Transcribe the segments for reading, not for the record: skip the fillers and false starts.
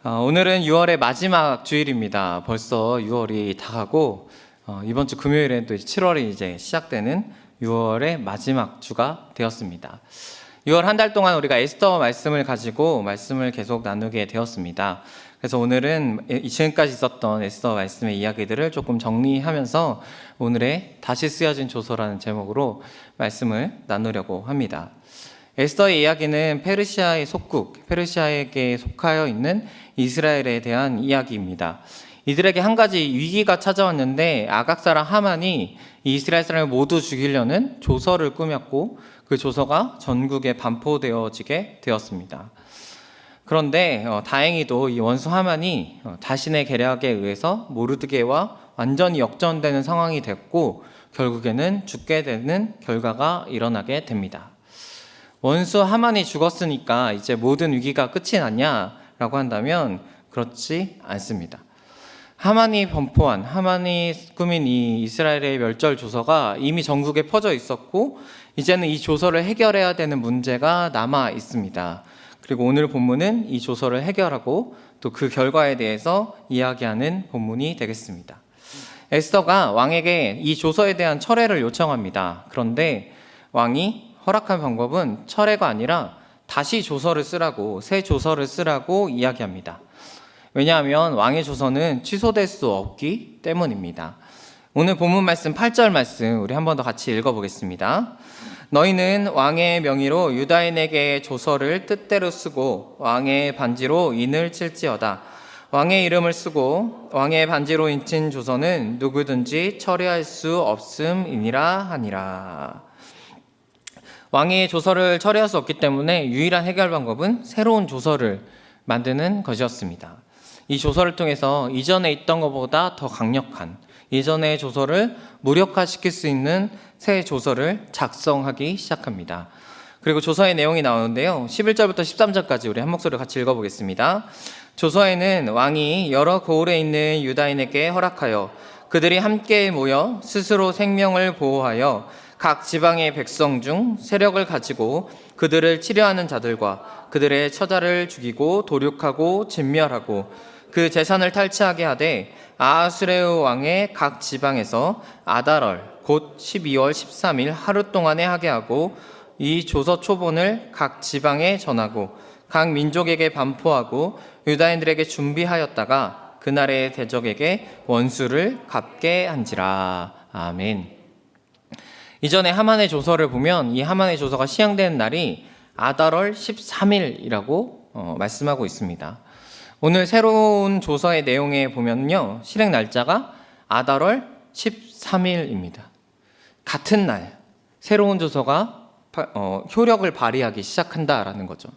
오늘은 6월의 마지막 주일입니다. 벌써 6월이 다 가고 이번 주 금요일엔 또 7월이 이제 시작되는 6월의 마지막 주가 되었습니다. 6월 한 달 동안 우리가 에스더 말씀을 가지고 말씀을 계속 나누게 되었습니다. 그래서 오늘은 지금까지 있었던 에스더 말씀의 이야기들을 조금 정리하면서 오늘의 다시 쓰여진 조서라는 제목으로 말씀을 나누려고 합니다. 에스더의 이야기는 페르시아의 속국, 페르시아에게 속하여 있는 이스라엘에 대한 이야기입니다. 이들에게 한 가지 위기가 찾아왔는데 아각사랑 하만이 이스라엘 사람을 모두 죽이려는 조서를 꾸몄고 그 조서가 전국에 반포되어지게 되었습니다. 그런데 다행히도 이 원수 하만이 자신의 계략에 의해서 모르드게와 완전히 역전되는 상황이 됐고 결국에는 죽게 되는 결과가 일어나게 됩니다. 원수 하만이 죽었으니까 이제 모든 위기가 끝이 났냐라고 한다면 그렇지 않습니다. 하만이 꾸민 이 이스라엘의 멸절 조서가 이미 전국에 퍼져 있었고 이제는 이 조서를 해결해야 되는 문제가 남아 있습니다. 그리고 오늘 본문은 이 조서를 해결하고 또 그 결과에 대해서 이야기하는 본문이 되겠습니다. 에스더가 왕에게 이 조서에 대한 철회를 요청합니다. 그런데 왕이 허락한 방법은 철회가 아니라 다시 조서를 쓰라고, 새 조서를 쓰라고 이야기합니다. 왜냐하면 왕의 조서는 취소될 수 없기 때문입니다. 오늘 본문 말씀 8절 말씀 우리 한 번 더 같이 읽어보겠습니다. 너희는 왕의 명의로 유다인에게 조서를 뜻대로 쓰고 왕의 반지로 인을 칠지어다. 왕의 이름을 쓰고 왕의 반지로 인친 조서는 누구든지 철회할 수 없음이니라 하니라. 왕의 조서를 철회할 수 없기 때문에 유일한 해결 방법은 새로운 조서를 만드는 것이었습니다. 이 조서를 통해서 이전에 있던 것보다 더 강력한 이전의 조서를 무력화시킬 수 있는 새 조서를 작성하기 시작합니다. 그리고 조서의 내용이 나오는데요. 11절부터 13절까지 우리 한 목소리로 같이 읽어보겠습니다. 조서에는 왕이 여러 고을에 있는 유다인에게 허락하여 그들이 함께 모여 스스로 생명을 보호하여 각 지방의 백성 중 세력을 가지고 그들을 치려하는 자들과 그들의 처자를 죽이고 도륙하고 진멸하고 그 재산을 탈취하게 하되 아하수레우 왕의 각 지방에서 아달월 곧 12월 13일 하루 동안에 하게 하고 이 조서 초본을 각 지방에 전하고 각 민족에게 반포하고 유다인들에게 준비하였다가 그날의 대적에게 원수를 갚게 한지라. 아멘. 이전에 하만의 조서를 보면 이 하만의 조서가 시행되는 날이 아달월 13일이라고 말씀하고 있습니다. 오늘 새로운 조서의 내용에 보면요. 실행 날짜가 아달월 13일입니다. 같은 날 새로운 조서가 효력을 발휘하기 시작한다라는 거죠.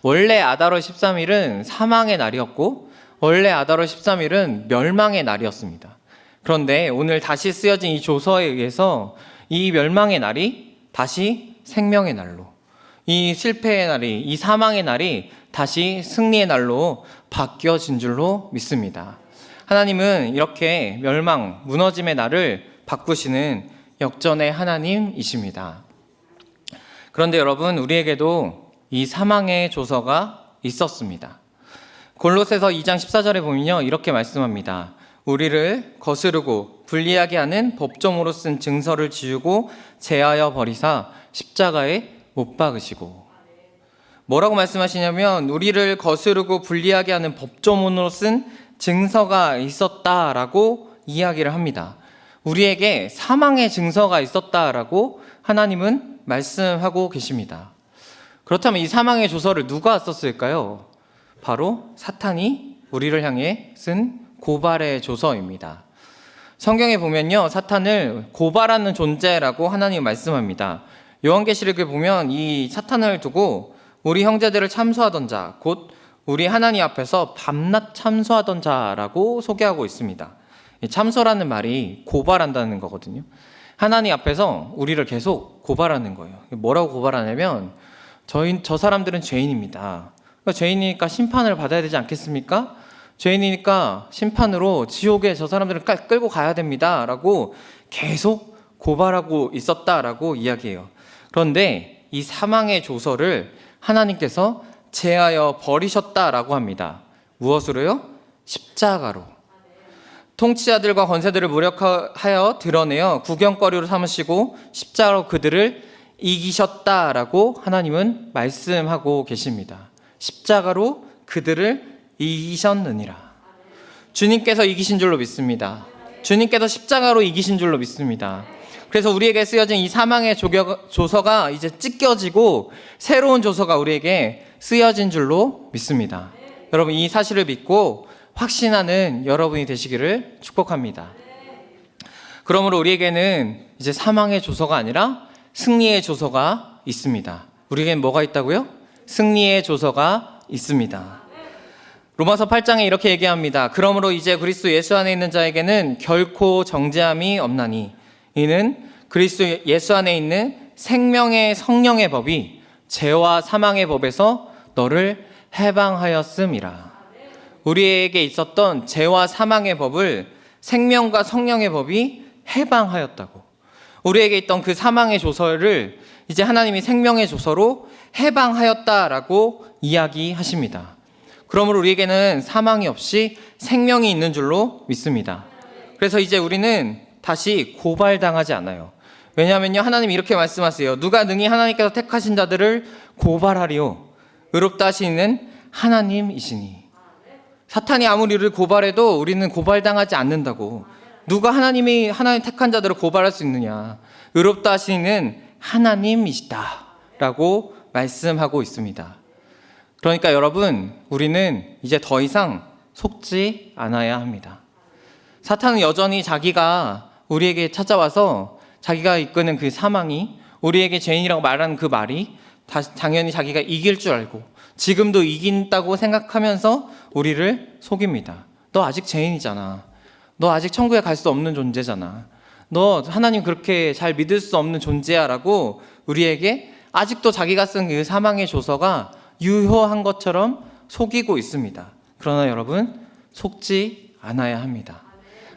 원래 아달월 13일은 사망의 날이었고 원래 아달월 13일은 멸망의 날이었습니다. 그런데 오늘 다시 쓰여진 이 조서에 의해서 이 멸망의 날이 다시 생명의 날로, 이 실패의 날이, 이 사망의 날이 다시 승리의 날로 바뀌어진 줄로 믿습니다. 하나님은 이렇게 멸망, 무너짐의 날을 바꾸시는 역전의 하나님이십니다. 그런데 여러분, 우리에게도 이 사망의 조서가 있었습니다. 골로새서 2장 14절에 보면요, 이렇게 말씀합니다. 우리를 거스르고 불리하게 하는 법정으로 쓴 증서를 지우고 제하여 버리사 십자가에 못 박으시고. 뭐라고 말씀하시냐면 우리를 거스르고 불리하게 하는 법조문으로 쓴 증서가 있었다라고 이야기를 합니다. 우리에게 사망의 증서가 있었다라고 하나님은 말씀하고 계십니다. 그렇다면 이 사망의 조서를 누가 썼을까요? 바로 사탄이 우리를 향해 쓴 고발의 조서입니다. 성경에 보면요, 사탄을 고발하는 존재라고 하나님 말씀합니다. 요한계시록에 보면 이 사탄을 두고 우리 형제들을 참소하던 자, 곧 우리 하나님 앞에서 밤낮 참소하던 자라고 소개하고 있습니다. 참소라는 말이 고발한다는 거거든요. 하나님 앞에서 우리를 계속 고발하는 거예요. 뭐라고 고발하냐면 저 사람들은 죄인입니다. 죄인이니까 심판을 받아야 되지 않겠습니까? 죄인이니까 심판으로 지옥에 저 사람들을 끌고 가야 됩니다 라고 계속 고발하고 있었다라고 이야기해요. 그런데 이 사망의 조서를 하나님께서 제하여 버리셨다라고 합니다. 무엇으로요? 십자가로. 통치자들과 권세들을 무력하여 드러내어 구경거리로 삼으시고 십자가로 그들을 이기셨다라고 하나님은 말씀하고 계십니다. 십자가로 그들을 이기셨느니라. 주님께서 이기신 줄로 믿습니다. 주님께서 십자가로 이기신 줄로 믿습니다. 그래서 우리에게 쓰여진 이 사망의 조서가 이제 찢겨지고 새로운 조서가 우리에게 쓰여진 줄로 믿습니다. 여러분, 이 사실을 믿고 확신하는 여러분이 되시기를 축복합니다. 그러므로 우리에게는 이제 사망의 조서가 아니라 승리의 조서가 있습니다. 우리에게는 뭐가 있다고요? 승리의 조서가 있습니다. 로마서 8장에 이렇게 얘기합니다. 그러므로 이제 그리스도 예수 안에 있는 자에게는 결코 정죄함이 없나니 이는 그리스도 예수 안에 있는 생명의 성령의 법이 죄와 사망의 법에서 너를 해방하였음이라. 우리에게 있었던 죄와 사망의 법을 생명과 성령의 법이 해방하였다고. 우리에게 있던 그 사망의 조서를 이제 하나님이 생명의 조서로 해방하였다라고 이야기하십니다. 그러므로 우리에게는 사망이 없이 생명이 있는 줄로 믿습니다. 그래서 이제 우리는 다시 고발당하지 않아요. 왜냐하면요, 하나님이 이렇게 말씀하세요. 누가 능히 하나님께서 택하신 자들을 고발하리요? 의롭다 하시는 하나님이시니. 사탄이 아무리 우리를 고발해도 우리는 고발당하지 않는다고. 누가 하나님 택한 자들을 고발할 수 있느냐? 의롭다 하시는 하나님이시다 라고 말씀하고 있습니다. 그러니까 여러분, 우리는 이제 더 이상 속지 않아야 합니다. 사탄은 여전히 자기가 우리에게 찾아와서 자기가 이끄는 그 사망이 우리에게 죄인이라고 말하는 그 말이 당연히 자기가 이길 줄 알고 지금도 이긴다고 생각하면서 우리를 속입니다. 너 아직 죄인이잖아. 너 아직 천국에 갈 수 없는 존재잖아. 너 하나님 그렇게 잘 믿을 수 없는 존재야 라고 우리에게 아직도 자기가 쓴 그 사망의 조서가 유효한 것처럼 속이고 있습니다. 그러나 여러분, 속지 않아야 합니다.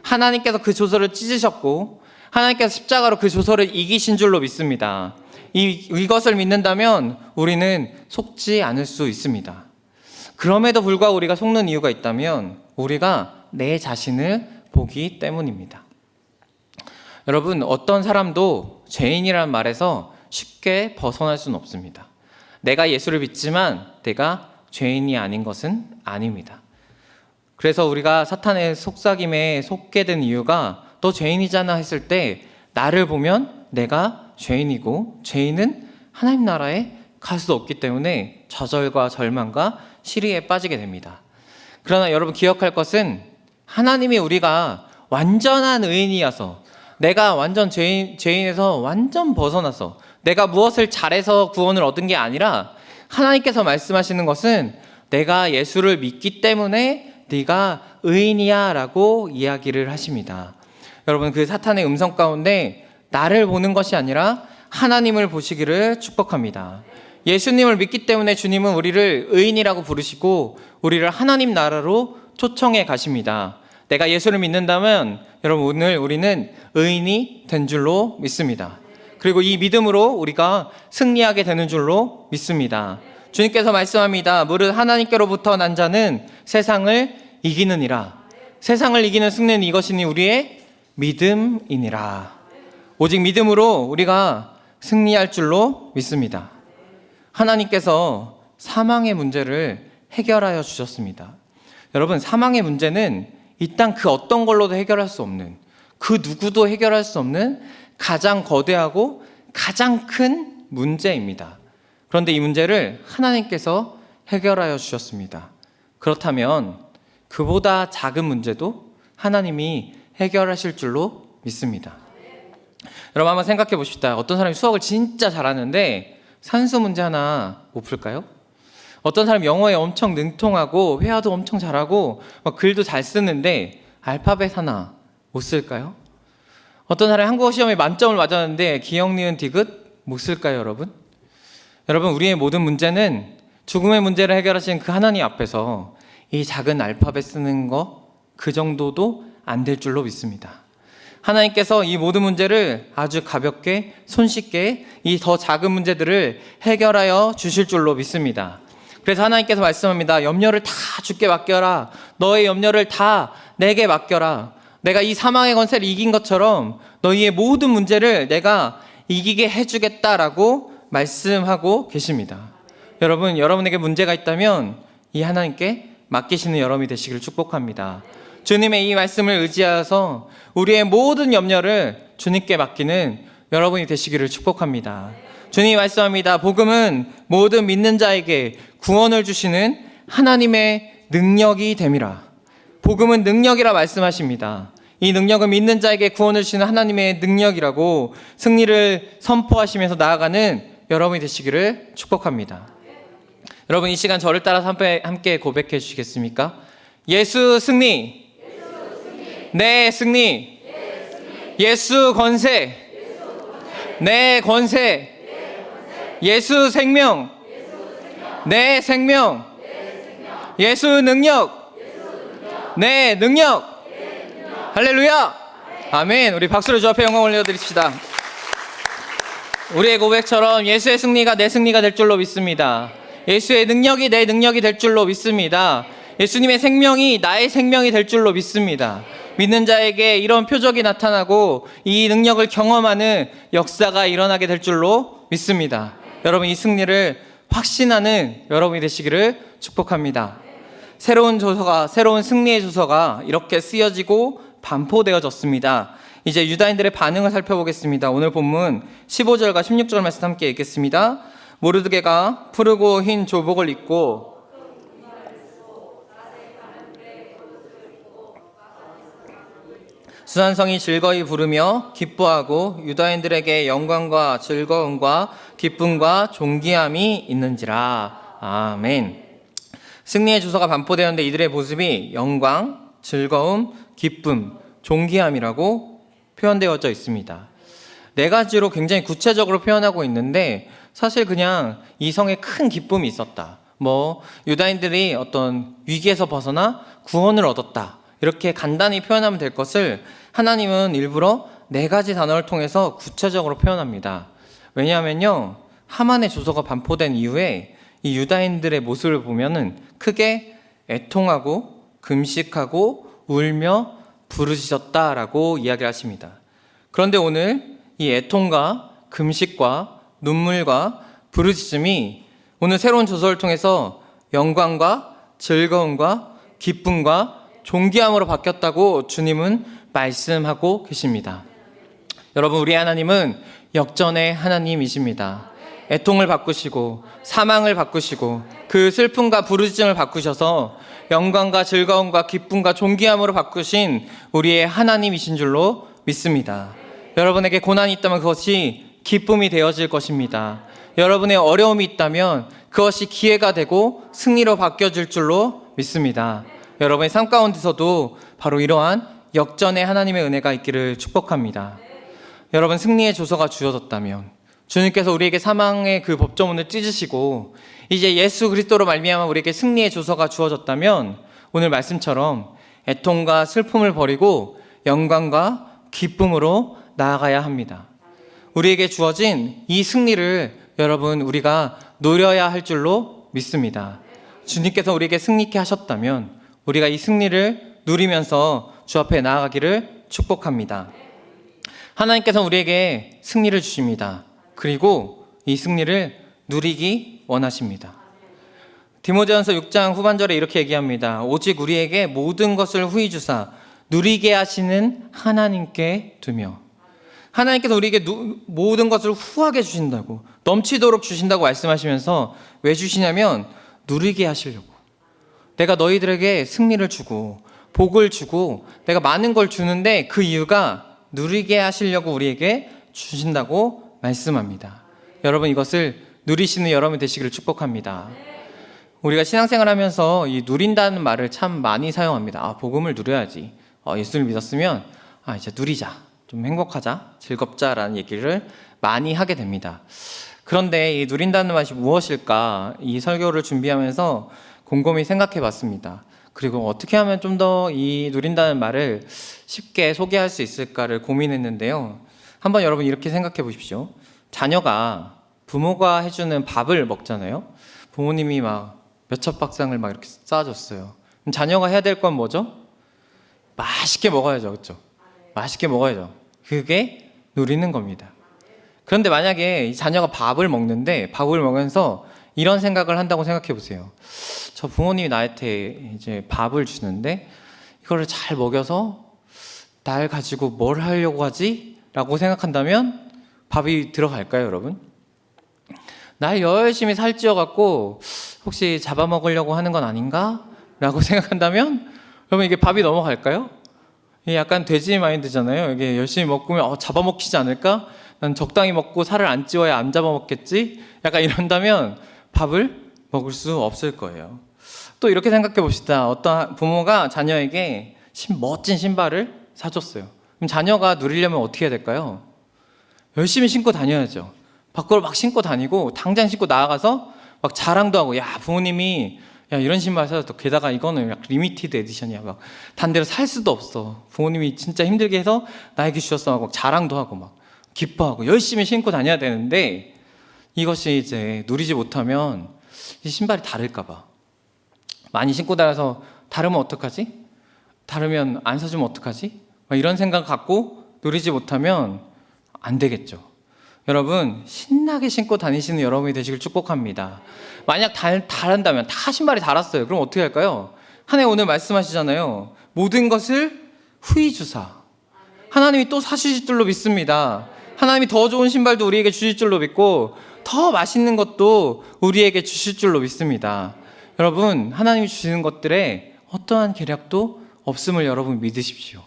하나님께서 그 조서를 찢으셨고 하나님께서 십자가로 그 조서를 이기신 줄로 믿습니다. 이것을 믿는다면 우리는 속지 않을 수 있습니다. 그럼에도 불구하고 우리가 속는 이유가 있다면 우리가 내 자신을 보기 때문입니다. 여러분, 어떤 사람도 죄인이라는 말에서 쉽게 벗어날 수는 없습니다. 내가 예수를 믿지만 내가 죄인이 아닌 것은 아닙니다. 그래서 우리가 사탄의 속삭임에 속게 된 이유가 너 죄인이잖아 했을 때 나를 보면 내가 죄인이고 죄인은 하나님 나라에 갈 수 없기 때문에 좌절과 절망과 시리에 빠지게 됩니다. 그러나 여러분, 기억할 것은 하나님이 우리가 완전한 의인이어서 내가 완전 죄인에서 완전 벗어나서 내가 무엇을 잘해서 구원을 얻은 게 아니라 하나님께서 말씀하시는 것은 내가 예수를 믿기 때문에 네가 의인이야 라고 이야기를 하십니다. 여러분, 그 사탄의 음성 가운데 나를 보는 것이 아니라 하나님을 보시기를 축복합니다. 예수님을 믿기 때문에 주님은 우리를 의인이라고 부르시고 우리를 하나님 나라로 초청해 가십니다. 내가 예수를 믿는다면 여러분, 오늘 우리는 의인이 된 줄로 믿습니다. 그리고 이 믿음으로 우리가 승리하게 되는 줄로 믿습니다. 주님께서 말씀합니다. 무릇 하나님께로부터 난 자는 세상을 이기느니라. 세상을 이기는 승리는 이것이니 우리의 믿음이니라. 오직 믿음으로 우리가 승리할 줄로 믿습니다. 하나님께서 사망의 문제를 해결하여 주셨습니다. 여러분, 사망의 문제는 이 땅 그 어떤 걸로도 해결할 수 없는, 그 누구도 해결할 수 없는 가장 거대하고 가장 큰 문제입니다. 그런데 이 문제를 하나님께서 해결하여 주셨습니다. 그렇다면 그보다 작은 문제도 하나님이 해결하실 줄로 믿습니다. 여러분, 한번 생각해 보십시다. 어떤 사람이 수학을 진짜 잘하는데 산수 문제 하나 못 풀까요? 어떤 사람이 영어에 엄청 능통하고 회화도 엄청 잘하고 막 글도 잘 쓰는데 알파벳 하나 못 쓸까요? 어떤 사람이 한국어 시험에 만점을 맞았는데 기역, 니은, 디귿 못 쓸까요, 여러분? 여러분, 우리의 모든 문제는 죽음의 문제를 해결하신 그 하나님 앞에서 이 작은 알파벳 쓰는 거 그 정도도 안 될 줄로 믿습니다. 하나님께서 이 모든 문제를 아주 가볍게 손쉽게 이 더 작은 문제들을 해결하여 주실 줄로 믿습니다. 그래서 하나님께서 말씀합니다. 염려를 다 주께 맡겨라. 너의 염려를 다 내게 맡겨라. 내가 이 사망의 권세를 이긴 것처럼 너희의 모든 문제를 내가 이기게 해주겠다라고 말씀하고 계십니다. 여러분, 여러분에게 문제가 있다면 이 하나님께 맡기시는 여러분이 되시기를 축복합니다. 주님의 이 말씀을 의지하여서 우리의 모든 염려를 주님께 맡기는 여러분이 되시기를 축복합니다. 주님이 말씀합니다. 복음은 모든 믿는 자에게 구원을 주시는 하나님의 능력이 됨이라. 복음은 능력이라 말씀하십니다. 이 능력은 믿는 자에게 구원을 주시는 하나님의 능력이라고 승리를 선포하시면서 나아가는 여러분이 되시기를 축복합니다. 여러분, 이 시간 저를 따라서 함께 고백해 주시겠습니까? 예수 승리, 내 승리, 예수 권세, 내 권세, 예수 생명, 내 생명, 예수 능력, 내 능력. 할렐루야! 아멘. 우리 박수로 주 앞에 영광 올려드립시다. 우리의 고백처럼 예수의 승리가 내 승리가 될 줄로 믿습니다. 예수의 능력이 내 능력이 될 줄로 믿습니다. 예수님의 생명이 나의 생명이 될 줄로 믿습니다. 믿는 자에게 이런 표적이 나타나고 이 능력을 경험하는 역사가 일어나게 될 줄로 믿습니다. 여러분, 이 승리를 확신하는 여러분이 되시기를 축복합니다. 새로운 승리의 조서가 이렇게 쓰여지고 반포되어졌습니다. 이제 유다인들의 반응을 살펴보겠습니다. 오늘 본문 15절과 16절 말씀 함께 읽겠습니다. 모르드게가 푸르고 흰 조복을 입고 수산성이 즐거이 부르며 기뻐하고 유다인들에게 영광과 즐거움과 기쁨과 존귀함이 있는지라. 아멘. 승리의 주소가 반포되었는데 이들의 모습이 영광, 즐거움, 기쁨, 존귀함이라고 표현되어져 있습니다. 네 가지로 굉장히 구체적으로 표현하고 있는데 사실 그냥 이 성에 큰 기쁨이 있었다. 유다인들이 어떤 위기에서 벗어나 구원을 얻었다. 이렇게 간단히 표현하면 될 것을 하나님은 일부러 네 가지 단어를 통해서 구체적으로 표현합니다. 왜냐하면요, 하만의 조서가 반포된 이후에 이 유다인들의 모습을 보면은 크게 애통하고 금식하고 울며 부르짖었다라고 이야기를 하십니다. 그런데 오늘 이 애통과 금식과 눈물과 부르짖음이 오늘 새로운 조서를 통해서 영광과 즐거움과 기쁨과 존귀함으로 바뀌었다고 주님은 말씀하고 계십니다. 여러분, 우리 하나님은 역전의 하나님이십니다. 애통을 바꾸시고 사망을 바꾸시고 그 슬픔과 부르짖음을 바꾸셔서 영광과 즐거움과 기쁨과 존귀함으로 바꾸신 우리의 하나님이신 줄로 믿습니다. 여러분에게 고난이 있다면 그것이 기쁨이 되어질 것입니다. 여러분의 어려움이 있다면 그것이 기회가 되고 승리로 바뀌어질 줄로 믿습니다. 여러분의 삶 가운데서도 바로 이러한 역전의 하나님의 은혜가 있기를 축복합니다. 여러분, 승리의 조서가 주어졌다면 주님께서 우리에게 사망의 그 법조문을 찢으시고 이제 예수 그리스도로 말미암아 우리에게 승리의 조서가 주어졌다면 오늘 말씀처럼 애통과 슬픔을 버리고 영광과 기쁨으로 나아가야 합니다. 우리에게 주어진 이 승리를 여러분, 우리가 노려야 할 줄로 믿습니다. 주님께서 우리에게 승리케 하셨다면 우리가 이 승리를 누리면서 주 앞에 나아가기를 축복합니다. 하나님께서 우리에게 승리를 주십니다. 그리고 이 승리를 누리기 원하십니다. 디모데전서 6장 후반절에 이렇게 얘기합니다. 오직 우리에게 모든 것을 후히 주사 누리게 하시는 하나님께 두며. 하나님께서 우리에게 모든 것을 후하게 주신다고, 넘치도록 주신다고 말씀하시면서 왜 주시냐면 누리게 하시려고. 내가 너희들에게 승리를 주고 복을 주고 내가 많은 걸 주는데 그 이유가 누리게 하시려고 우리에게 주신다고 말씀합니다. 여러분, 이것을 누리시는 여러분 되시기를 축복합니다. 우리가 신앙생활 하면서 이 누린다는 말을 참 많이 사용합니다. 복음을 누려야지. 예수를 믿었으면 이제 누리자, 좀 행복하자, 즐겁자라는 얘기를 많이 하게 됩니다. 그런데 이 누린다는 맛이 무엇일까? 이 설교를 준비하면서 곰곰이 생각해 봤습니다. 그리고 어떻게 하면 좀 더 이 누린다는 말을 쉽게 소개할 수 있을까를 고민했는데요. 한번 여러분 이렇게 생각해 보십시오. 자녀가 부모가 해주는 밥을 먹잖아요. 부모님이 막 몇 첩 밥상을 막 이렇게 쌓아줬어요. 그럼 자녀가 해야 될 건 뭐죠? 맛있게 먹어야죠. 그렇죠? 맛있게 먹어야죠. 그게 누리는 겁니다. 그런데 만약에 이 자녀가 밥을 먹으면서 이런 생각을 한다고 생각해 보세요. 저 부모님이 나한테 이제 밥을 주는데 이거를 잘 먹여서 날 가지고 뭘 하려고 하지? 라고 생각한다면 밥이 들어갈까요, 여러분? 날 열심히 살찌워 갖고 혹시 잡아먹으려고 하는 건 아닌가? 라고 생각한다면 여러분 이게 밥이 넘어갈까요? 이게 약간 돼지 마인드잖아요. 이게 열심히 먹으면 잡아먹히지 않을까? 난 적당히 먹고 살을 안 찌워야 안 잡아먹겠지? 약간 이런다면 밥을 먹을 수 없을 거예요. 또 이렇게 생각해 봅시다. 어떤 부모가 자녀에게 멋진 신발을 사줬어요. 그럼 자녀가 누리려면 어떻게 해야 될까요? 열심히 신고 다녀야죠. 밖으로 막 신고 다니고 당장 신고 나아가서 막 자랑도 하고, 야 부모님이 야 이런 신발 사줬어. 게다가 이거는 약 리미티드 에디션이야. 막 단대로 살 수도 없어. 부모님이 진짜 힘들게 해서 나에게 주셨어. 막 자랑도 하고 막 기뻐하고 열심히 신고 다녀야 되는데, 이것이 이제 누리지 못하면 이 신발이 다를까 봐, 많이 신고 다녀서 다르면 어떡하지? 다르면 안 사주면 어떡하지? 막 이런 생각 갖고 누리지 못하면 안 되겠죠. 여러분 신나게 신고 다니시는 여러분이 되시길 축복합니다. 만약 다른다면, 다 신발이 달았어요. 그럼 어떻게 할까요? 하나님 오늘 말씀하시잖아요. 모든 것을 후히 주사. 하나님이 또 사주실 줄로 믿습니다. 하나님이 더 좋은 신발도 우리에게 주실 줄로 믿고 더 맛있는 것도 우리에게 주실 줄로 믿습니다. 여러분 하나님이 주시는 것들에 어떠한 계략도 없음을 여러분 믿으십시오.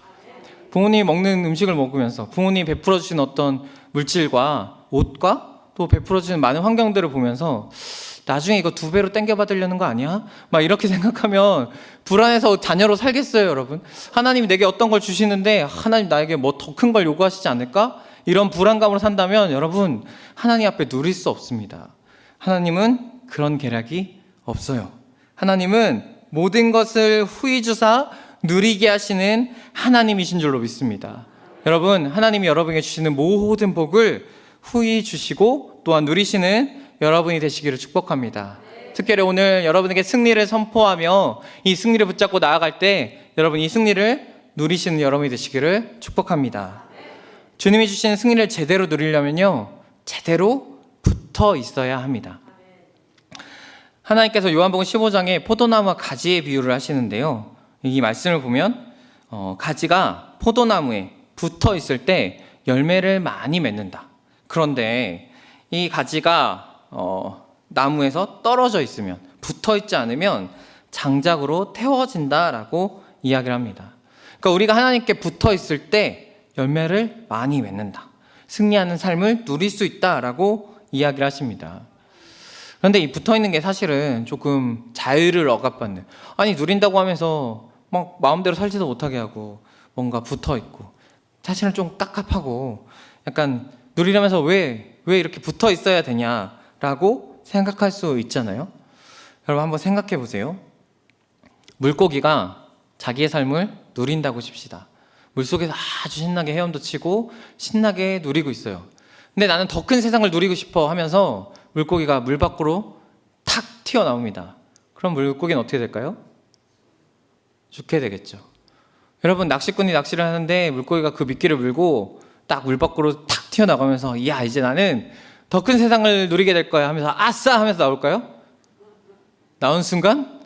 부모님이 먹는 음식을 먹으면서 부모님이 베풀어 주신 어떤 물질과 옷과 또 베풀어 주는 많은 환경들을 보면서 나중에 이거 2배로 땡겨 받으려는 거 아니야? 막 이렇게 생각하면 불안해서 자녀로 살겠어요, 여러분? 하나님이 내게 어떤 걸 주시는데 하나님 나에게 뭐 더 큰 걸 요구하시지 않을까? 이런 불안감으로 산다면 여러분 하나님 앞에 누릴 수 없습니다. 하나님은 그런 계략이 없어요. 하나님은 모든 것을 후히 주사 누리게 하시는 하나님이신 줄로 믿습니다. 여러분 하나님이 여러분에게 주시는 모든 복을 후히 주시고 또한 누리시는 여러분이 되시기를 축복합니다. 특별히 오늘 여러분에게 승리를 선포하며 이 승리를 붙잡고 나아갈 때 여러분 이 승리를 누리시는 여러분이 되시기를 축복합니다. 주님이 주신 승리를 제대로 누리려면요, 제대로 붙어 있어야 합니다. 하나님께서 요한복음 15장에 포도나무와 가지의 비유를 하시는데요, 이 말씀을 보면 가지가 포도나무에 붙어 있을 때 열매를 많이 맺는다. 그런데 이 가지가 나무에서 떨어져 있으면, 붙어 있지 않으면 장작으로 태워진다라고 이야기를 합니다. 그러니까 우리가 하나님께 붙어 있을 때 열매를 많이 맺는다, 승리하는 삶을 누릴 수 있다라고 이야기를 하십니다. 그런데 이 붙어 있는 게 사실은 조금 자유를 억압받는, 아니 누린다고 하면서 막 마음대로 살지도 못하게 하고 뭔가 붙어 있고 사실은 좀 깝깝하고 약간 누리려면서 왜 이렇게 붙어 있어야 되냐라고 생각할 수 있잖아요. 여러분 한번 생각해 보세요. 물고기가 자기의 삶을 누린다고 칩시다. 물속에서 아주 신나게 헤엄도 치고 신나게 누리고 있어요. 근데 나는 더 큰 세상을 누리고 싶어 하면서 물고기가 물 밖으로 탁 튀어나옵니다. 그럼 물고기는 어떻게 될까요? 죽게 되겠죠. 여러분 낚시꾼이 낚시를 하는데 물고기가 그 미끼를 물고 딱 물 밖으로 탁 튀어나가면서 야 이제 나는 더 큰 세상을 누리게 될 거야 하면서 아싸 하면서 나올까요? 나온 순간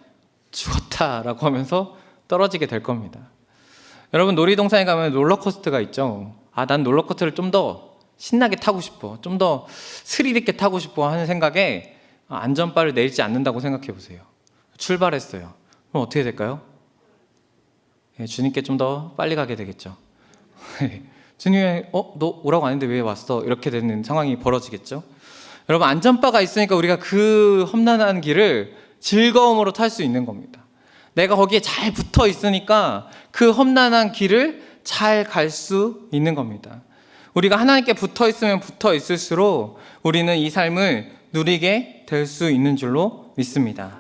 죽었다라고 하면서 떨어지게 될 겁니다. 여러분 놀이동산에 가면 롤러코스터가 있죠. 난 롤러코스터를 좀 더 신나게 타고 싶어, 좀 더 스릴 있게 타고 싶어 하는 생각에 안전바를 내리지 않는다고 생각해 보세요. 출발했어요. 그럼 어떻게 될까요? 주님께 좀 더 빨리 가게 되겠죠. 주님이 너 오라고 안 했는데 왜 왔어? 이렇게 되는 상황이 벌어지겠죠. 여러분 안전바가 있으니까 우리가 그 험난한 길을 즐거움으로 탈 수 있는 겁니다. 내가 거기에 잘 붙어 있으니까 그 험난한 길을 잘 갈 수 있는 겁니다. 우리가 하나님께 붙어 있으면 붙어 있을수록 우리는 이 삶을 누리게 될 수 있는 줄로 믿습니다.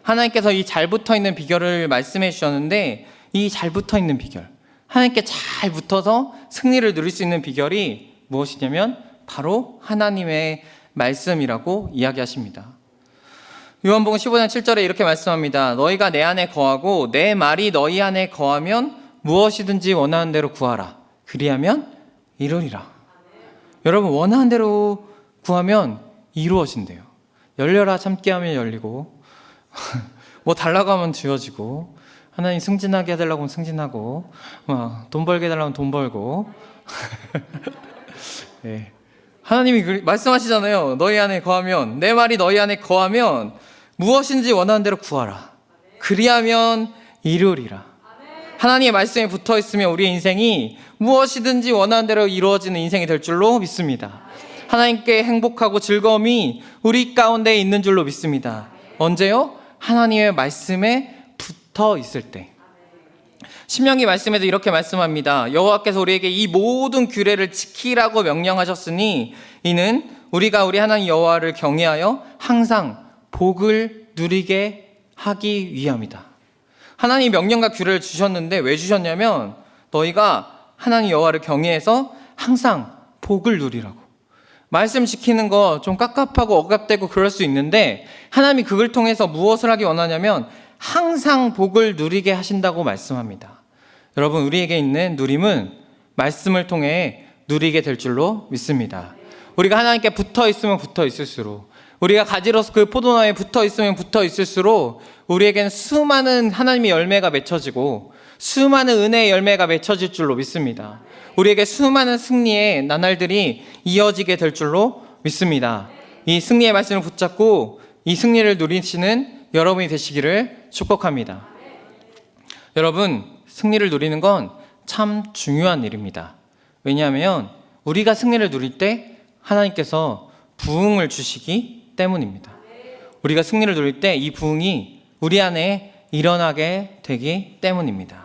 하나님께서 이 잘 붙어 있는 비결을 말씀해 주셨는데, 이 잘 붙어 있는 비결, 하나님께 잘 붙어서 승리를 누릴 수 있는 비결이 무엇이냐면 바로 하나님의 말씀이라고 이야기하십니다. 요한복음 15장 7절에 이렇게 말씀합니다. 너희가 내 안에 거하고 내 말이 너희 안에 거하면 무엇이든지 원하는 대로 구하라. 그리하면 이루리라. 여러분, 원하는 대로 구하면 이루어진대요. 열려라 참기하면 열리고 뭐 달라고 하면 주어지고, 하나님 승진하게 해달라고 하면 승진하고, 돈 벌게 해달라고 하면 돈 벌고 네. 하나님이 말씀하시잖아요. 너희 안에 거하면, 내 말이 너희 안에 거하면 무엇인지 원하는 대로 구하라. 그리하면 이루리라. 하나님의 말씀에 붙어 있으면 우리의 인생이 무엇이든지 원하는 대로 이루어지는 인생이 될 줄로 믿습니다. 하나님께 행복하고 즐거움이 우리 가운데 있는 줄로 믿습니다. 언제요? 하나님의 말씀에 붙어 있을 때. 신명기 말씀에도 이렇게 말씀합니다. 여호와께서 우리에게 이 모든 규례를 지키라고 명령하셨으니 이는 우리가 우리 하나님 여호와를 경외하여 항상 복을 누리게 하기 위함이다. 하나님이 명령과 규례를 주셨는데 왜 주셨냐면 너희가 하나님 여호와를 경외해서 항상 복을 누리라고. 말씀 지키는 거 좀 깝깝하고 억압되고 그럴 수 있는데 하나님이 그걸 통해서 무엇을 하기 원하냐면 항상 복을 누리게 하신다고 말씀합니다. 여러분, 우리에게 있는 누림은 말씀을 통해 누리게 될 줄로 믿습니다. 우리가 하나님께 붙어 있으면 붙어 있을수록, 우리가 가지로서 그 포도나무에 붙어 있으면 붙어 있을수록 우리에게는 수많은 하나님의 열매가 맺혀지고 수많은 은혜의 열매가 맺혀질 줄로 믿습니다. 우리에게 수많은 승리의 나날들이 이어지게 될 줄로 믿습니다. 이 승리의 말씀을 붙잡고 이 승리를 누리시는 여러분이 되시기를 축복합니다. 여러분, 승리를 누리는 건 참 중요한 일입니다. 왜냐하면 우리가 승리를 누릴 때 하나님께서 부흥을 주시기 때문입니다. 우리가 승리를 누릴 때 이 부흥이 우리 안에 일어나게 되기 때문입니다.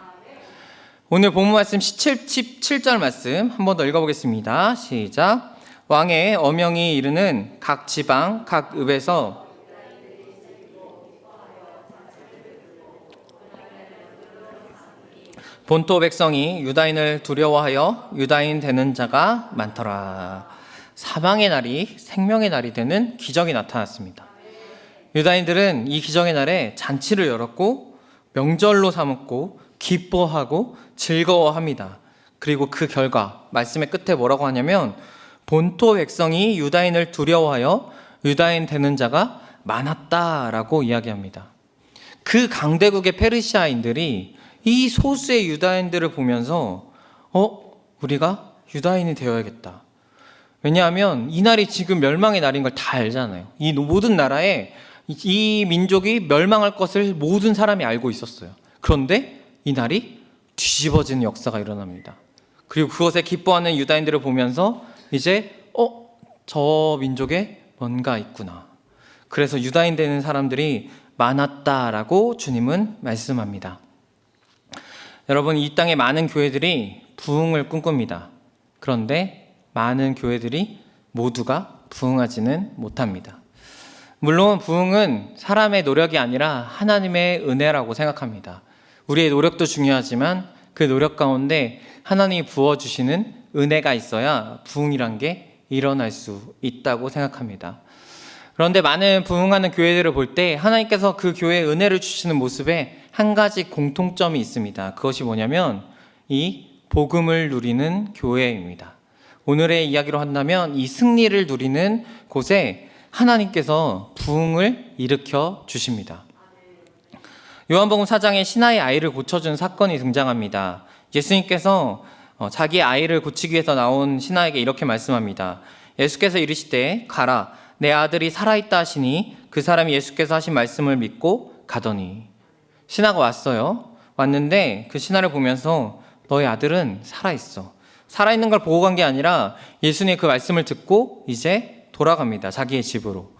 오늘 본문 말씀 17절 말씀 한 번 더 읽어보겠습니다. 시작. 왕의 어명이 이르는 각 지방 각 읍에서 본토 백성이 유다인을 두려워하여 유다인 되는 자가 많더라. 사망의 날이 생명의 날이 되는 기적이 나타났습니다. 유다인들은 이 기적의 날에 잔치를 열었고 명절로 삼았고 기뻐하고 즐거워합니다. 그리고 그 결과 말씀의 끝에 뭐라고 하냐면 본토 백성이 유다인을 두려워하여 유다인 되는 자가 많았다라고 이야기합니다. 그 강대국의 페르시아인들이 이 소수의 유다인들을 보면서 우리가 유다인이 되어야겠다. 왜냐하면 이 날이 지금 멸망의 날인 걸 다 알잖아요. 이 모든 나라에 이 민족이 멸망할 것을 모든 사람이 알고 있었어요. 그런데 이 날이 뒤집어지는 역사가 일어납니다. 그리고 그것에 기뻐하는 유다인들을 보면서 이제 저 민족에 뭔가 있구나. 그래서 유다인 되는 사람들이 많았다라고 주님은 말씀합니다. 여러분, 이 땅에 많은 교회들이 부흥을 꿈꿉니다. 그런데 많은 교회들이 모두가 부흥하지는 못합니다. 물론 부흥은 사람의 노력이 아니라 하나님의 은혜라고 생각합니다. 우리의 노력도 중요하지만 그 노력 가운데 하나님이 부어주시는 은혜가 있어야 부흥이란 게 일어날 수 있다고 생각합니다. 그런데 많은 부흥하는 교회들을 볼 때 하나님께서 그 교회에 은혜를 주시는 모습에 한 가지 공통점이 있습니다. 그것이 뭐냐면 이 복음을 누리는 교회입니다. 오늘의 이야기로 한다면 이 승리를 누리는 곳에 하나님께서 부흥을 일으켜 주십니다. 요한복음 4장에 신하의 아이를 고쳐준 사건이 등장합니다. 예수님께서 자기 아이를 고치기 위해서 나온 신하에게 이렇게 말씀합니다. 예수께서 이르시되 가라, 내 아들이 살아있다 하시니 그 사람이 예수께서 하신 말씀을 믿고 가더니. 신하가 왔어요. 왔는데 그 신하를 보면서 너의 아들은 살아있어. 살아있는 걸 보고 간 게 아니라 예수님의 그 말씀을 듣고 이제 돌아갑니다. 자기의 집으로.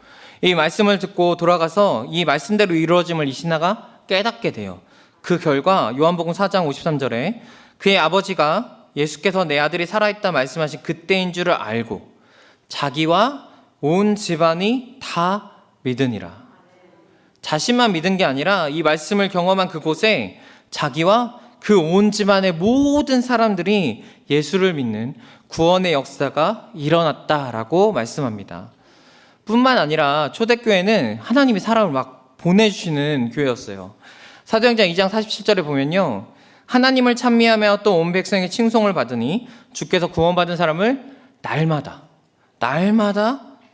이 말씀을 듣고 돌아가서 이 말씀대로 이루어짐을 이 신하가 깨닫게 돼요. 그 결과 요한복음 4장 53절에 그의 아버지가 예수께서 내 아들이 살아있다 말씀하신 그때인 줄을 알고 자기와 온 집안이 다 믿으니라. 자신만 믿은 게 아니라 이 말씀을 경험한 그곳에 자기와 그 온 집안의 모든 사람들이 예수를 믿는 구원의 역사가 일어났다라고 말씀합니다. 뿐만 아니라 초대교회는 하나님이 사람을 막 보내주시는 교회였어요. 사도행전 2장 47절에 보면요, 하나님을 찬미하며 또 온 백성의 칭송을 받으니 주께서 구원받은 사람을 날마다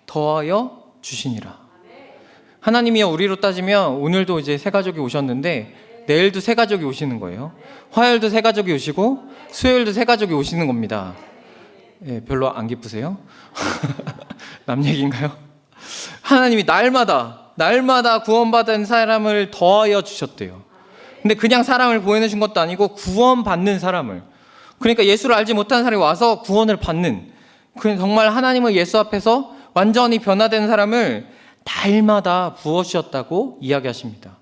더하여 주시니라. 하나님이요, 우리로 따지면 오늘도 이제 새 가족이 오셨는데 내일도 새 가족이 오시는 거예요. 화요일도 새 가족이 오시고 수요일도 새 가족이 오시는 겁니다. 예, 별로 안 기쁘세요? 남 얘기인가요? 하나님이 날마다 구원받은 사람을 더하여 주셨대요. 근데 그냥 사람을 보내주신 것도 아니고 구원받는 사람을, 그러니까 예수를 알지 못하는 사람이 와서 구원을 받는, 정말 하나님을 예수 앞에서 완전히 변화된 사람을 날마다 부어주셨다고 이야기하십니다.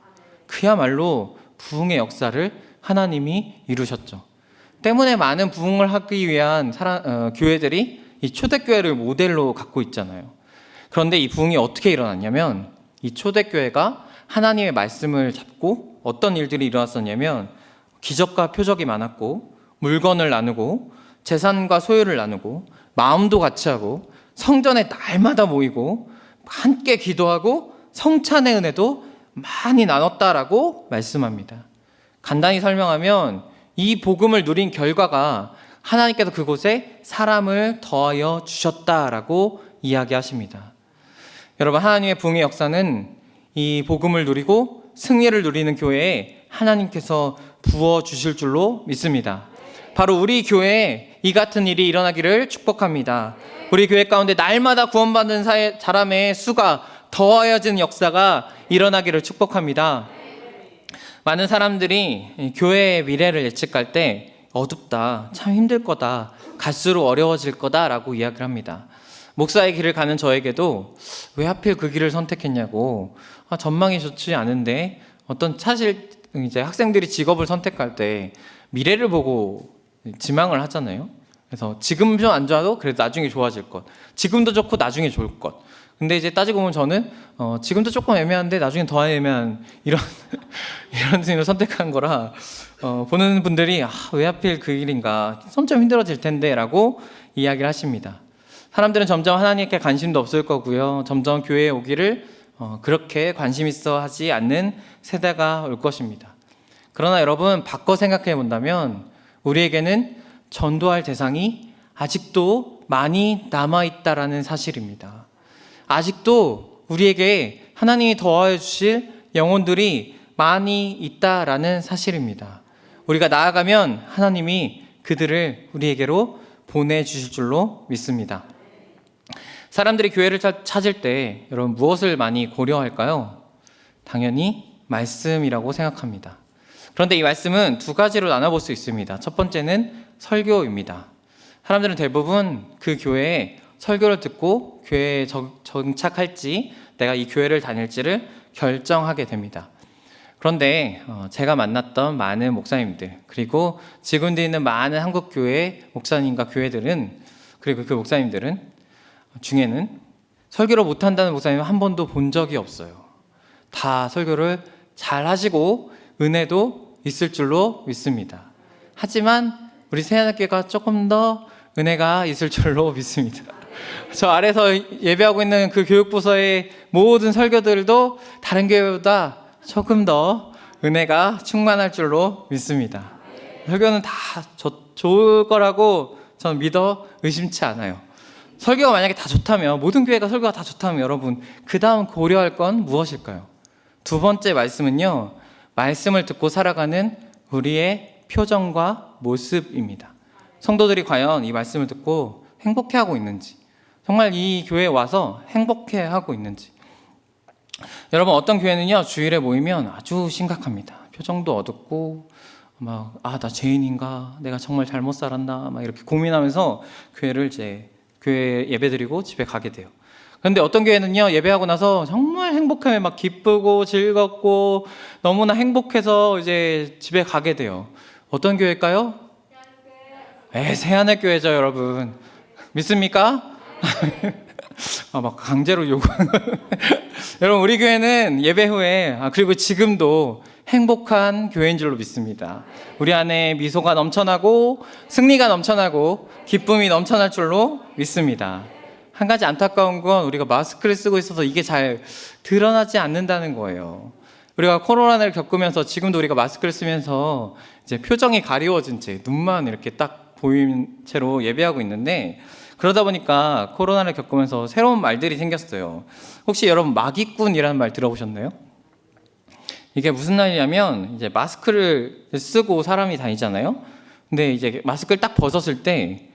그야말로 부흥의 역사를 하나님이 이루셨죠. 때문에 많은 부흥을 하기 위한 교회들이 이 초대교회를 모델로 갖고 있잖아요. 그런데 이 부흥이 어떻게 일어났냐면, 이 초대교회가 하나님의 말씀을 잡고 어떤 일들이 일어났었냐면, 기적과 표적이 많았고, 물건을 나누고, 재산과 소유를 나누고, 마음도 같이 하고, 성전에 날마다 모이고, 함께 기도하고, 성찬의 은혜도 많이 나눴다라고 말씀합니다. 간단히 설명하면 이 복음을 누린 결과가 하나님께서 그곳에 사람을 더하여 주셨다라고 이야기하십니다. 여러분, 하나님의 부흥의 역사는 이 복음을 누리고 승리를 누리는 교회에 하나님께서 부어주실 줄로 믿습니다. 바로 우리 교회에 이 같은 일이 일어나기를 축복합니다. 우리 교회 가운데 날마다 구원받는 사람의 수가 더하여진 역사가 일어나기를 축복합니다. 많은 사람들이 교회의 미래를 예측할 때 어둡다, 참 힘들 거다, 갈수록 어려워질 거다라고 이야기를 합니다. 목사의 길을 가는 저에게도 왜 하필 그 길을 선택했냐고, 전망이 좋지 않은데, 사실 이제 학생들이 직업을 선택할 때 미래를 보고 지망을 하잖아요. 그래서 지금 좀 안 좋아도 그래도 나중에 좋아질 것, 지금도 좋고 나중에 좋을 것. 근데 이제 따지고 보면 저는 지금도 조금 애매한데 나중에 더 애매한 이런 일을 선택한 거라, 보는 분들이 왜 하필 그 일인가, 점점 힘들어질 텐데 라고 이야기를 하십니다. 사람들은 점점 하나님께 관심도 없을 거고요, 점점 교회에 오기를 그렇게 관심 있어 하지 않는 세대가 올 것입니다. 그러나 여러분, 바꿔 생각해 본다면 우리에게는 전도할 대상이 아직도 많이 남아있다라는 사실입니다. 아직도 우리에게 하나님이 더하여 주실 영혼들이 많이 있다라는 사실입니다. 우리가 나아가면 하나님이 그들을 우리에게로 보내주실 줄로 믿습니다. 사람들이 교회를 찾을 때 여러분, 무엇을 많이 고려할까요? 당연히 말씀이라고 생각합니다. 그런데 이 말씀은 두 가지로 나눠볼 수 있습니다. 첫 번째는 설교입니다. 사람들은 대부분 그 교회에 설교를 듣고 교회에 정착할지, 내가 이 교회를 다닐지를 결정하게 됩니다. 그런데 제가 만났던 많은 목사님들, 그리고 지금도 있는 많은 한국교회 목사님과 교회들은, 그리고 그 목사님들은 중에는 설교를 못한다는 목사님은 한 번도 본 적이 없어요. 다 설교를 잘 하시고 은혜도 있을 줄로 믿습니다. 하지만 우리 새하늘교회가 조금 더 은혜가 있을 줄로 믿습니다. 저 아래서 예배하고 있는 그 교육부서의 모든 설교들도 다른 교회보다 조금 더 은혜가 충만할 줄로 믿습니다. 설교는 다 좋을 거라고 저는 믿어 의심치 않아요. 설교가 만약에 다 좋다면, 모든 교회가 설교가 다 좋다면 여러분, 그 다음 고려할 건 무엇일까요? 두 번째 말씀은요, 말씀을 듣고 살아가는 우리의 표정과 모습입니다. 성도들이 과연 이 말씀을 듣고 행복해하고 있는지, 정말 이 교회에 와서 행복해하고 있는지. 여러분, 어떤 교회는요, 주일에 모이면 아주 심각합니다. 표정도 어둡고 나 죄인인가, 내가 정말 잘못 살았나, 이렇게 고민하면서 교회 예배드리고 집에 가게 돼요. 그런데 어떤 교회는요, 예배하고 나서 정말 행복하게 기쁘고 즐겁고 너무나 행복해서 이제 집에 가게 돼요. 어떤 교회일까요? 새하늘교회죠, 여러분. 믿습니까? 강제로 요구하는. 여러분, 우리 교회는 예배 후에, 그리고 지금도 행복한 교회인 줄로 믿습니다. 우리 안에 미소가 넘쳐나고 승리가 넘쳐나고 기쁨이 넘쳐날 줄로 믿습니다. 한 가지 안타까운 건 우리가 마스크를 쓰고 있어서 이게 잘 드러나지 않는다는 거예요. 우리가 코로나를 겪으면서 지금도 우리가 마스크를 쓰면서 이제 표정이 가리워진 채 눈만 이렇게 딱 보이는 채로 예배하고 있는데, 그러다 보니까 코로나를 겪으면서 새로운 말들이 생겼어요. 혹시 여러분 마기꾼이라는 말 들어보셨나요? 이게 무슨 말이냐면 이제 마스크를 쓰고 사람이 다니잖아요. 근데 이제 마스크를 딱 벗었을 때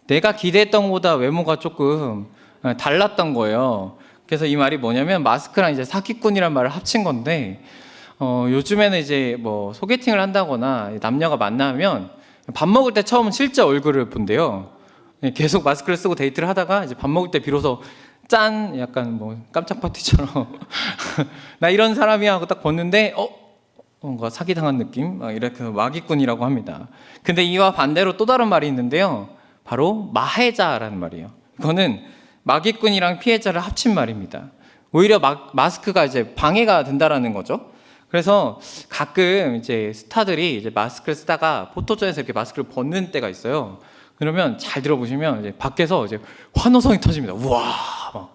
내가 기대했던 것보다 외모가 조금 달랐던 거예요. 그래서 이 말이 뭐냐면 마스크랑 이제 사기꾼이란 말을 합친 건데, 요즘에는 이제 뭐 소개팅을 한다거나 남녀가 만나면 밥 먹을 때 처음 실제 얼굴을 본대요. 계속 마스크를 쓰고 데이트를 하다가 이제 밥 먹을 때 비로소 짠, 약간 뭐 깜짝 파티처럼 나 이런 사람이야 하고 딱 봤는데 뭔가 사기당한 느낌? 이렇게 마기꾼이라고 합니다. 근데 이와 반대로 또 다른 말이 있는데요, 바로 마해자라는 말이에요. 이거는 마기꾼이랑 피해자를 합친 말입니다. 오히려 마스크가 이제 방해가 된다라는 거죠. 그래서 가끔 이제 스타들이 이제 마스크를 쓰다가 포토존에서 이렇게 마스크를 벗는 때가 있어요. 그러면 잘 들어보시면 이제 밖에서 이제 환호성이 터집니다. 우와, 막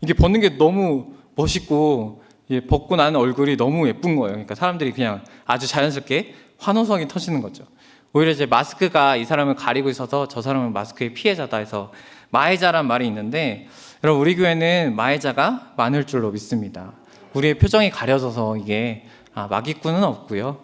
이게 벗는 게 너무 멋있고 벗고 나는 얼굴이 너무 예쁜 거예요. 그러니까 사람들이 그냥 아주 자연스럽게 환호성이 터지는 거죠. 오히려 이제 마스크가 이 사람을 가리고 있어서 저 사람은 마스크의 피해자다 해서 마해자란 말이 있는데, 여러분 우리 교회는 마해자가 많을 줄로 믿습니다. 우리의 표정이 가려져서 이게 마기꾼은 없고요.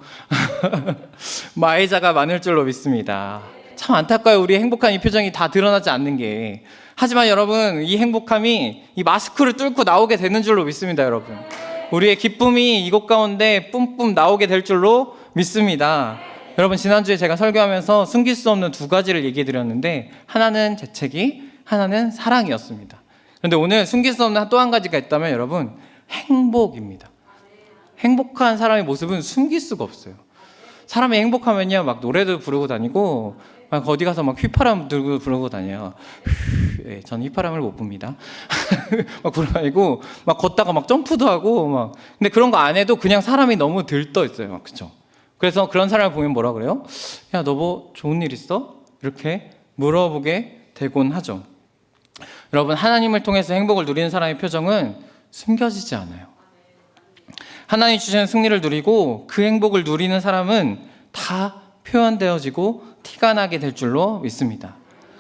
마해자가 많을 줄로 믿습니다. 참 안타까워요. 우리 행복한 이 표정이 다 드러나지 않는 게. 하지만 여러분, 이 행복함이 이 마스크를 뚫고 나오게 되는 줄로 믿습니다. 여러분, 우리의 기쁨이 이곳 가운데 뿜뿜 나오게 될 줄로 믿습니다. 여러분, 지난주에 제가 설교하면서 숨길 수 없는 두 가지를 얘기해 드렸는데, 하나는 재채기, 하나는 사랑이었습니다. 그런데 오늘 숨길 수 없는 또 한 가지가 있다면 여러분, 행복입니다. 행복한 사람의 모습은 숨길 수가 없어요. 사람이 행복하면요, 막 노래도 부르고 다니고 막 어디 가서 막 휘파람 들고 부르고 다녀요. 네, 저는 휘파람을 못 붑니다. 막 부르고 다니고 막 걷다가 막 점프도 하고 막. 근데 그런 거 안 해도 그냥 사람이 너무 들떠 있어요. 그렇죠? 그래서 그런 사람을 보면 뭐라 그래요? 야, 너 뭐 좋은 일 있어? 이렇게 물어보게 되곤 하죠. 여러분, 하나님을 통해서 행복을 누리는 사람의 표정은 숨겨지지 않아요. 하나님 주시는 승리를 누리고 그 행복을 누리는 사람은 다 표현되어지고 티가 나게 될 줄로 믿습니다.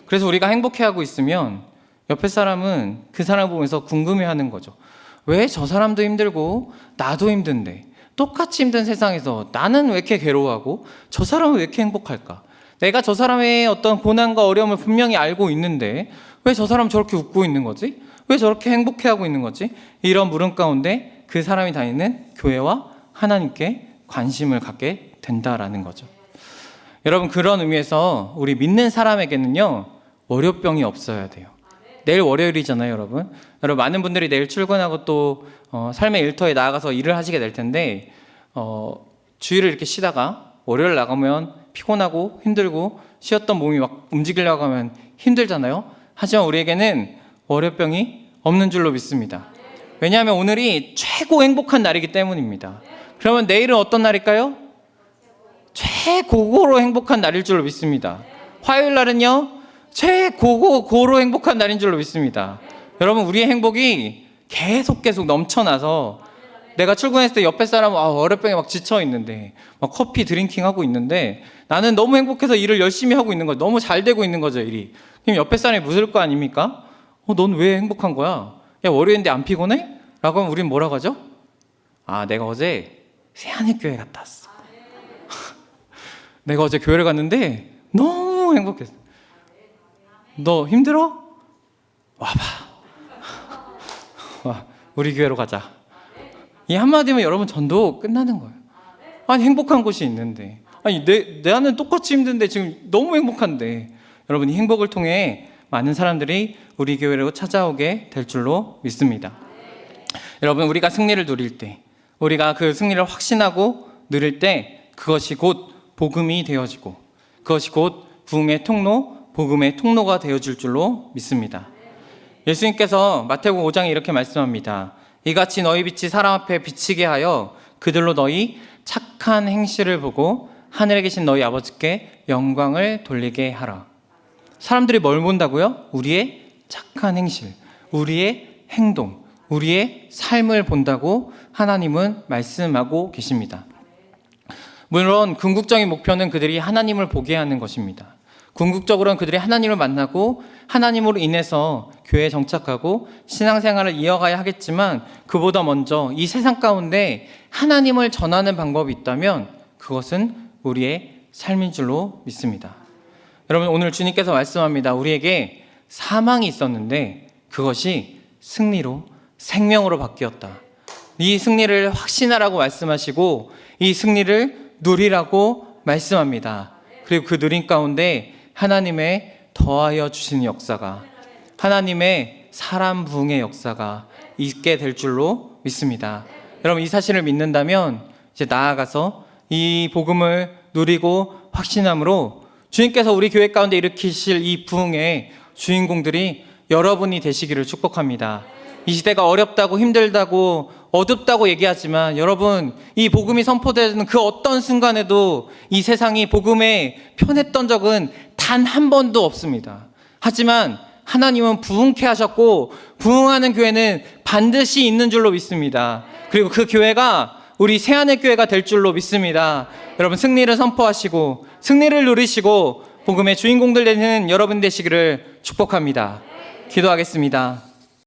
그래서 우리가 행복해하고 있으면 옆에 사람은 그 사람을 보면서 궁금해하는 거죠. 왜 저 사람도 힘들고 나도 힘든데 똑같이 힘든 세상에서 나는 왜 이렇게 괴로워하고 저 사람은 왜 이렇게 행복할까? 내가 저 사람의 어떤 고난과 어려움을 분명히 알고 있는데 왜 저 사람 저렇게 웃고 있는 거지? 왜 저렇게 행복해하고 있는 거지? 이런 물음 가운데 그 사람이 다니는 교회와 하나님께 관심을 갖게 된다라는 거죠. 여러분, 그런 의미에서 우리 믿는 사람에게는요, 월요병이 없어야 돼요. 내일 월요일이잖아요, 여러분. 여러분, 많은 분들이 내일 출근하고 또 삶의 일터에 나아가서 일을 하시게 될 텐데, 주일을 이렇게 쉬다가 월요일 나가면 피곤하고 힘들고 쉬었던 몸이 막 움직이려고 하면 힘들잖아요. 하지만 우리에게는 월요병이 없는 줄로 믿습니다. 왜냐하면 오늘이 최고 행복한 날이기 때문입니다. 그러면 내일은 어떤 날일까요? 최고고로 행복한 날일 줄로 믿습니다. 화요일 날은요, 최고고로 행복한 날인 줄로 믿습니다. 여러분, 우리의 행복이 계속 넘쳐나서 내가 출근했을 때 옆에 사람은 월요병에 막 지쳐 있는데 막 커피 드링킹 하고 있는데 나는 너무 행복해서 일을 열심히 하고 있는 거죠. 너무 잘 되고 있는 거죠, 일이. 그럼 옆에 사람이 묻을 거 아닙니까? 넌 왜 행복한 거야? 야, 월요일인데 안 피곤해? 라고 하면 우린 뭐라고 하죠? 내가 어제 새하늘교회 갔다 왔어. 내가 어제 교회를 갔는데 너무 행복했어. 너 힘들어? 와봐. 와, 우리 교회로 가자. 이 한마디면 여러분 전도 끝나는 거예요. 아니, 행복한 곳이 있는데, 아니 나는 똑같이 힘든데 지금 너무 행복한데. 여러분, 이 행복을 통해 많은 사람들이 우리 교회로 찾아오게 될 줄로 믿습니다. 여러분, 우리가 승리를 누릴 때, 우리가 그 승리를 확신하고 누릴 때 그것이 곧 복음이 되어지고 그것이 곧 부흥의 통로, 복음의 통로가 되어질 줄로 믿습니다. 예수님께서 마태복음 5장에 이렇게 말씀합니다. 이같이 너희 빛이 사람 앞에 비치게 하여 그들로 너희 착한 행실을 보고 하늘에 계신 너희 아버지께 영광을 돌리게 하라. 사람들이 뭘 본다고요? 우리의 착한 행실, 우리의 행동, 우리의 삶을 본다고 하나님은 말씀하고 계십니다. 물론 궁극적인 목표는 그들이 하나님을 보게 하는 것입니다. 궁극적으로는 그들이 하나님을 만나고 하나님으로 인해서 교회에 정착하고 신앙생활을 이어가야 하겠지만, 그보다 먼저 이 세상 가운데 하나님을 전하는 방법이 있다면 그것은 우리의 삶인 줄로 믿습니다. 여러분, 오늘 주님께서 말씀합니다. 우리에게 사망이 있었는데 그것이 승리로, 생명으로 바뀌었다. 이 승리를 확신하라고 말씀하시고 이 승리를 누리라고 말씀합니다. 그리고 그 누림 가운데 하나님의 더하여 주시는 역사가, 하나님의 사람 부흥의 역사가 있게 될 줄로 믿습니다. 여러분, 이 사실을 믿는다면 이제 나아가서 이 복음을 누리고 확신함으로 주님께서 우리 교회 가운데 일으키실 이 부흥의 주인공들이 여러분이 되시기를 축복합니다. 이 시대가 어렵다고 힘들다고 어둡다고 얘기하지만, 여러분, 이 복음이 선포되는 그 어떤 순간에도 이 세상이 복음에 편했던 적은 단 한 번도 없습니다. 하지만 하나님은 부흥케 하셨고 부흥하는 교회는 반드시 있는 줄로 믿습니다. 그리고 그 교회가 우리 새하늘 교회가 될 줄로 믿습니다. 여러분, 승리를 선포하시고 승리를 누리시고 복음의 주인공들 되는 여러분 되시기를 축복합니다. 기도하겠습니다.